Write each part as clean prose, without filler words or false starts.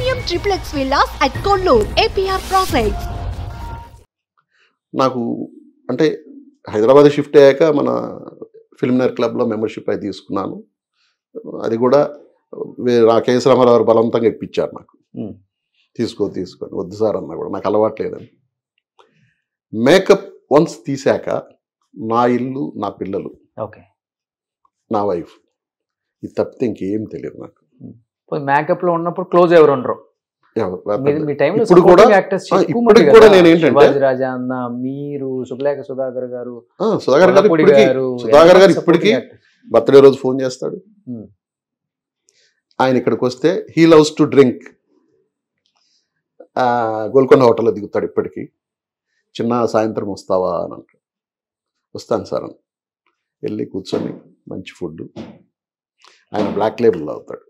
Premium triplex villas at Kollur, APR Projects. నాకు అంటే Hyderabad shift అయ్యాక మన ఫిల్మ్నర్ క్లబ్లో మెంబర్షిప్ అయితే తీసుకున్నాను. అది కూడా కేఎస్ రామారావు బలవంతంగా ఇప్పించారు నాకు. తీసుకొని వద్దు సార్ అన్నా కూడా నాకు అలవాట్లేదని. మేకప్ వన్స్ తీసాక నా ఇల్లు, నా పిల్లలు, ఓకే, నా వైఫ్, ఇది తప్పితే ఇంకేం తెలియదు నాకు. మేకప్ లో ఉన్నప్పుడు క్లోజ్ ఎవరు ఉండరు. ఇప్పుడు కూడా నేను ఏంటంటే రాజా అన్న, మీరు, సులేఖ సుధాకర్ గారు ఇప్పటికీ బర్త్డే రోజు ఫోన్ చేస్తాడు. ఆయన ఇక్కడికి వస్తే he loves to drink. Golconda హోటల్లో దిగుతాడు ఇప్పటికీ. చిన్న సాయంత్రం వస్తావా అని అంటాడు. వస్తాను సార్ అని వెళ్ళి కూర్చొని మంచి ఫుడ్, ఆయన బ్లాక్ లేబుల్ అవుతాడు,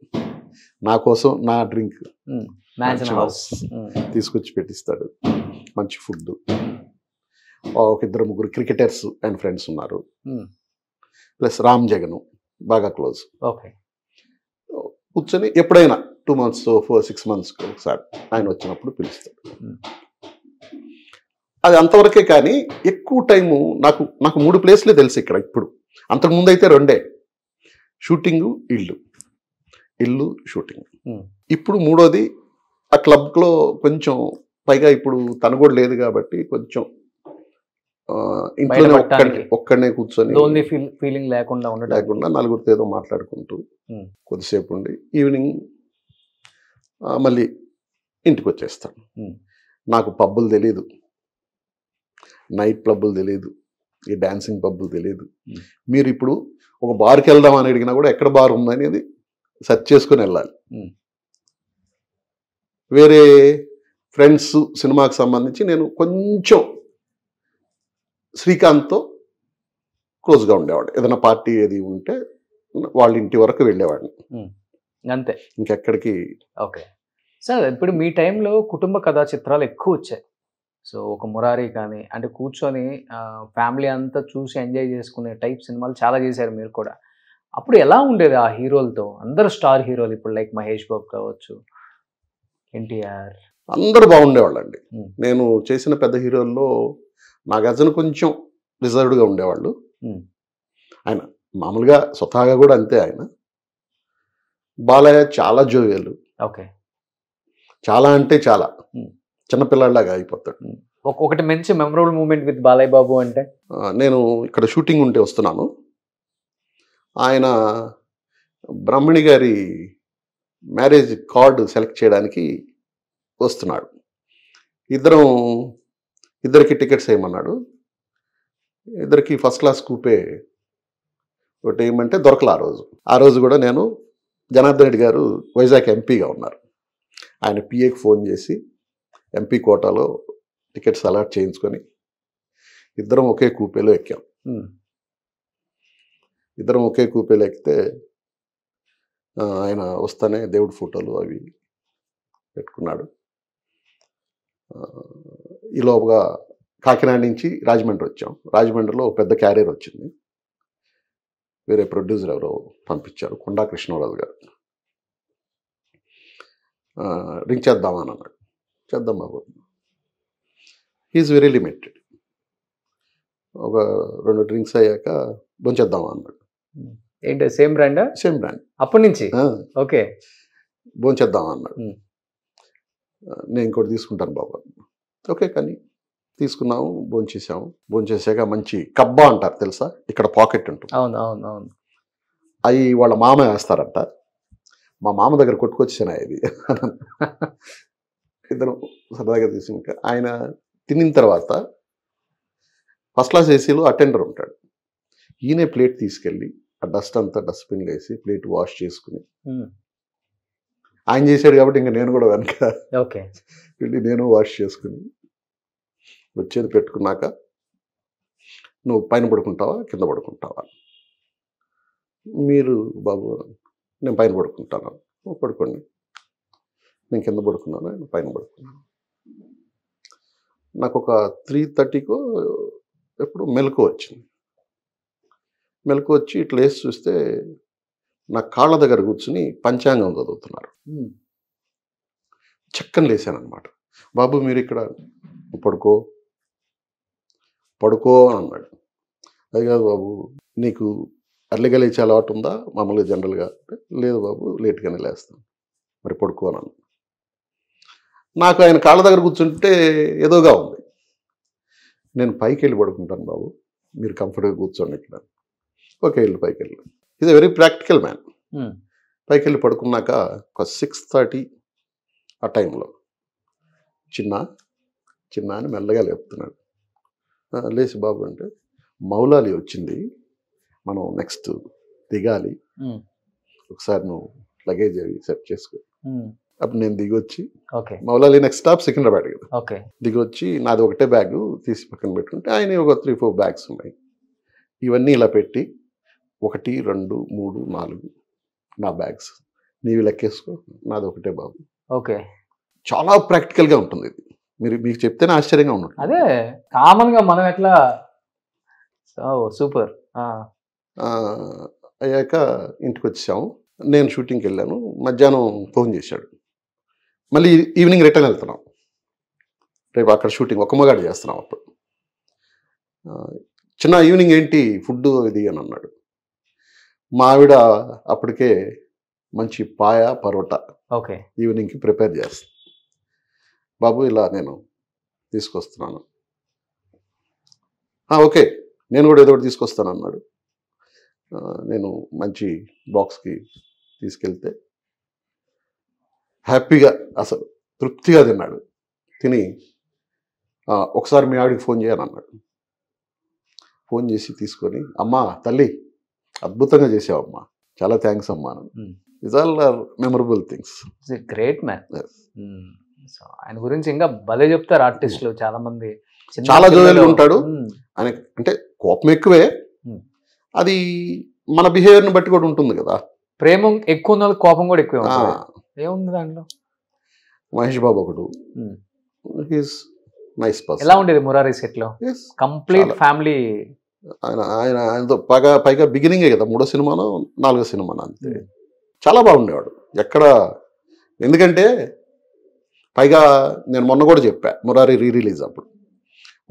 నా కోసం నా డ్రింక్ తీసుకొచ్చి పెట్టిస్తాడు, మంచి ఫుడ్. ఒక ఇద్దరు ముగ్గురు క్రికెటర్స్ అండ్ ఫ్రెండ్స్ ఉన్నారు, ప్లస్ రామ్ జగన్ బాగా క్లోజ్. కూర్చొని ఎప్పుడైనా 2 months 6 months ఒకసారి ఆయన వచ్చినప్పుడు పిలుస్తాడు. అది అంతవరకే. కానీ ఎక్కువ టైము నాకు 3 ప్లేస్లే తెలుసు ఇక్కడ. ఇప్పుడు అంతకుముందు అయితే 2, షూటింగు, ఇల్లు షూటింగ్. ఇప్పుడు 3వది ఆ క్లబ్లో కొంచెం పైగా. ఇప్పుడు తను కూడా లేదు కాబట్టి కొంచెం ఇంట్లోనే ఒక్కడనే కూర్చొని ఫీలింగ్ లేకుండా నలుగురితో ఏదో మాట్లాడుకుంటూ కొద్దిసేపు ఉండి ఈవినింగ్ మళ్ళీ ఇంటికి వచ్చేస్తాను. నాకు పబ్బులు తెలీదు, నైట్ క్లబ్బులు తెలియదు, ఈ డాన్సింగ్ పబ్బులు తెలియదు. మీరు ఇప్పుడు ఒక బార్కి వెళ్దాం అని అడిగినా కూడా ఎక్కడ బార్ ఉందనేది సెర్చ్ చేసుకొని వెళ్ళాలి. వేరే ఫ్రెండ్స్ సినిమాకి సంబంధించి నేను కొంచెం శ్రీకాంత్తో క్లోజ్గా ఉండేవాడు. ఏదైనా పార్టీ ఏది ఉంటే వాళ్ళ ఇంటి వరకు వెళ్ళేవాడిని, అంతే, ఇంకెక్కడికి. ఓకే సార్, ఇప్పుడు మీ టైంలో కుటుంబ కథా చిత్రాలు ఎక్కువ వచ్చాయి. సో ఒక మురారి కానీ, అంటే కూర్చొని ఫ్యామిలీ అంతా చూసి ఎంజాయ్ చేసుకునే టైప్ సినిమాలు చాలా చేశారు మీరు కూడా. అప్పుడు ఎలా ఉండేది ఆ హీరోలతో? అందరూ స్టార్ హీరోలు, ఇప్పుడు లైక్ మహేష్ బాబు కావచ్చు, ఎన్టీఆర్, అందరూ బాగుండేవాళ్ళండి. నేను చేసిన పెద్ద హీరోల్లో నాగార్జున కొంచెం రిజర్వ్డ్గా ఉండేవాళ్ళు. ఆయన మామూలుగా స్వతహాగా కూడా అంతే. ఆయన బాలయ్య చాలా జోవియల్, ఓకే, చాలా అంటే చాలా చిన్నపిల్లలాగా అయిపోతాడు. ఒకటి మంచి memorable moment with Balayya Babu అంటే, నేను ఇక్కడ షూటింగ్ ఉంటే వస్తున్నాను, ఆయన బ్రహ్మణి గారి మ్యారేజ్ కార్డు సెలెక్ట్ చేయడానికి వస్తున్నాడు. ఇద్దరికి టికెట్స్ వేయమన్నాడు. ఇద్దరికి ఫస్ట్ క్లాస్ కూపే ఒకటి ఏమంటే దొరకలే ఆ రోజు కూడా. నేను జనార్దన్ రెడ్డి గారు వైజాగ్ ఎంపీగా ఉన్నారు. ఆయన పిఏకి ఫోన్ చేసి ఎంపీ కోటాలో టికెట్స్ అలాట్ చేయించుకొని ఇద్దరం ఒకే కూపేలో ఎక్కాం. ఇద్దరం ఒకే కూపేలో ఎక్కితే ఆయన వస్తానే దేవుడి ఫోటోలు అవి పెట్టుకున్నాడు. ఈలోపుగా కాకినాడ నుంచి రాజమండ్రి వచ్చాం. రాజమండ్రిలో ఒక పెద్ద క్యారియర్ వచ్చింది. వేరే ప్రొడ్యూసర్ ఎవరో పంపించారు, కొండా కృష్ణరాజు గారు. డ్రింక్ చేద్దామని అన్నాడు. చేద్దాం బాబు, హీఈస్ వెరీ లిమిటెడ్. ఒక 2 డ్రింక్స్ అయ్యాక భోంచేద్దామా అన్నాడు. ఏంటి, సేమ్ బ్రాండ్? సేమ్ బ్రాండ్ అప్పటి నుంచి. ఓకే, భోంచేద్దామా అన్నాడు. నేను ఇంకోటి తీసుకుంటాను బాబు. ఓకే, కానీ తీసుకున్నాము, భోంచేసాము. భోంచేసాక మంచి కబ్బా అంటారు తెలుసా, ఇక్కడ పాకెట్ ఉంటుంది. అవును అవును అవును. అవి వాళ్ళ మామ వేస్తారంట. మా మామ దగ్గర కొట్టుకొచ్చాను ఇది. ఇద్దరు సరదాగా తీసుకున్నాక ఆయన తినిన తర్వాత ఫస్ట్ క్లాస్ ఏసీలో అటెండర్ ఉంటాడు. ఈయనే ప్లేట్ తీసుకెళ్ళి ఆ డస్ట్ అంతా డస్ట్బిన్లో వేసి ప్లేట్ వాష్ చేసుకుని, ఆయన చేశాడు కాబట్టి ఇంకా నేను కూడా వెనక వెళ్ళి నేను వాష్ చేసుకుని వచ్చేది పెట్టుకున్నాక, నువ్వు పైన పడుకుంటావా కింద పడుకుంటావా? మీరు బాబు, నేను పైన పడుకుంటాను. పడుకోండి. నేను కింద పడుకున్నాను, నేను పైన పడుకున్నాను. నాకు ఒక 3:30కో ఎప్పుడు మెలకు వచ్చింది. మెలకు వచ్చి ఇట్లా వేసి చూస్తే నా కాళ్ళ దగ్గర కూర్చుని పంచాంగం చదువుతున్నారు. చక్కని లేసాను అనమాట. బాబు మీరు ఇక్కడ పడుకో పడుకో అని అన్నాడు. అది కాదు బాబు, నీకు అర్లీగా లేచే అలవాటు ఉందా మామూలుగా జనరల్గా? లేదు బాబు, లేట్గానే లేస్తాను. మరి పడుకో అని అన్నాడు. నాకు ఆయన కాళ్ళ దగ్గర కూర్చుంటే ఏదోగా ఉంది. నేను పైకి వెళ్ళి పడుకుంటాను బాబు, మీరు కంఫర్ట్గా కూర్చోండి ఇక్కడ. ఓకే, వెళ్ళి పైకి వెళ్ళి. Is a very practical man. పైకి వెళ్ళి పడుకున్నాక ఒక 6:30 ఆ టైంలో చిన్న అని మెల్లగా లేపుతున్నాడు. లేచి బాబు అంటే, మౌలాలి వచ్చింది, మనం నెక్స్ట్ దిగాలి, ఒకసారి నువ్వు లగేజ్ అవి సెట్ చేసుకో. అప్పుడు నేను దిగొచ్చి, మౌలాలి నెక్స్ట్ స్టాప్ సికింద్రాబాద్ కదా, దిగొచ్చి నాది ఒకటే బ్యాగ్ తీసి పక్కన పెట్టుకుంటే ఆయన ఒక 3-4 బ్యాగ్స్ ఉన్నాయి. ఇవన్నీ ఇలా పెట్టి 1, 2, 3, 4 నా బ్యాగ్స్, నీవి లెక్కేసుకో, నాది ఒకటే బాబు. ఓకే, చాలా ప్రాక్టికల్గా ఉంటుంది ఇది. మీకు చెప్తేనే ఆశ్చర్యంగా ఉంటుంది. అదే కామన్గా మనం ఎట్లా. సూపర్. అయ్యాక ఇంటికి వచ్చాము. నేను షూటింగ్కి వెళ్ళాను. మధ్యాహ్నం ఫోన్ చేశాడు, మళ్ళీ ఈవినింగ్ రిటర్న్ వెళ్తున్నాం, రేపు అక్కడ షూటింగ్ ఒక్క మగాడు చేస్తున్నాం. అప్పుడు చిన్న ఈవినింగ్ ఏంటి ఫుడ్ ఇది అని అన్నాడు. మా ఆవిడ అప్పటికే మంచి పాయ పరోటా ఈవినింగ్కి ప్రిపేర్ చేస్తాను. బాబు ఇలా నేను తీసుకొస్తున్నాను. ఓకే, నేను కూడా ఏదో ఒకటి తీసుకొస్తాను అన్నాడు. నేను మంచి బాక్స్కి తీసుకెళ్తే హ్యాపీగా అసలు తృప్తిగా తిన్నాడు. తిని ఒకసారి మీ ఆవిడకి ఫోన్ చేయని అన్నాడు. ఫోన్ చేసి తీసుకొని, అమ్మా తల్లి అద్భుతంగా చేసావమ్మా, చాలా థ్యాంక్స్ అమ్మా. Is all memorable things. Great man. So ఆయన గురించి ఇంకా భలే చెప్తారు ఆర్టిస్టులు చాలా మంది. చాలా జోయల్గా ఉంటాడు ఆయన. అంటే కోపం ఎక్కువే, అది మన బిహేవియర్ని బట్టి కూడా ఉంటుంది కదా. ప్రేమ ఎక్కువ ఉన్న కోపం కూడా ఎక్కువ ఏముంది దాంట్లో. మహేష్ బాబు ఒకడు, హీస్ నైస్ పర్సన్. ఎలా ఉండేది మురారి సెట్ లో? Complete family. ఆయనతో పైగా బిగినింగే కదా, 3వ సినిమానో 4వ సినిమానో అంతే. చాలా బాగుండేవాడు ఎక్కడ. ఎందుకంటే పైగా నేను మొన్న కూడా చెప్పా, మురారి రిలీజ్ అప్పుడు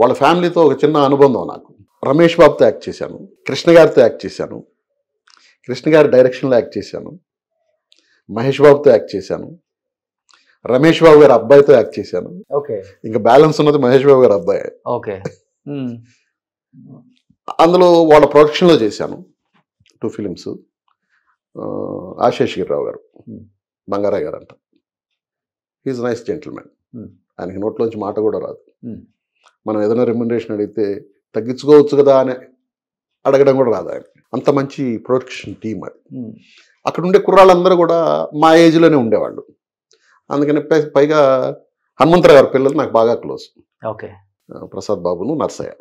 వాళ్ళ ఫ్యామిలీతో ఒక చిన్న అనుబంధం నాకు. రమేష్ బాబుతో యాక్ట్ చేశాను, కృష్ణ గారితో యాక్ట్ చేశాను, కృష్ణ గారి డైరెక్షన్లో యాక్ట్ చేశాను, మహేష్ బాబుతో యాక్ట్ చేశాను, రమేష్ బాబు గారి అబ్బాయితో యాక్ట్ చేశాను. ఇంకా బ్యాలెన్స్ ఉన్నది మహేష్ బాబు గారి అబ్బాయి. అందులో వాళ్ళ ప్రొడక్షన్లో చేశాను 2 ఫిలిమ్స్. ఆశేష్ గిరిరావు గారు, బంగారాయ్ గారు అంట. He is nice gentleman. ఆయనకి నోట్లోంచి మాట కూడా రాదు. మనం ఏదైనా రెమ్యునరేషన్ అడిగితే తగ్గించుకోవచ్చు కదా అని అడగడం కూడా రాదు ఆయన. అంత మంచి ప్రొడక్షన్ టీమ్ అది. అక్కడ ఉండే కుర్రాళ్ళందరూ కూడా మా ఏజ్లోనే ఉండేవాళ్ళు. అందుకని పైగా హనుమంతరావు గారి పిల్లలు నాకు బాగా క్లోజ్. ప్రసాద్ బాబును, నర్సయ్య.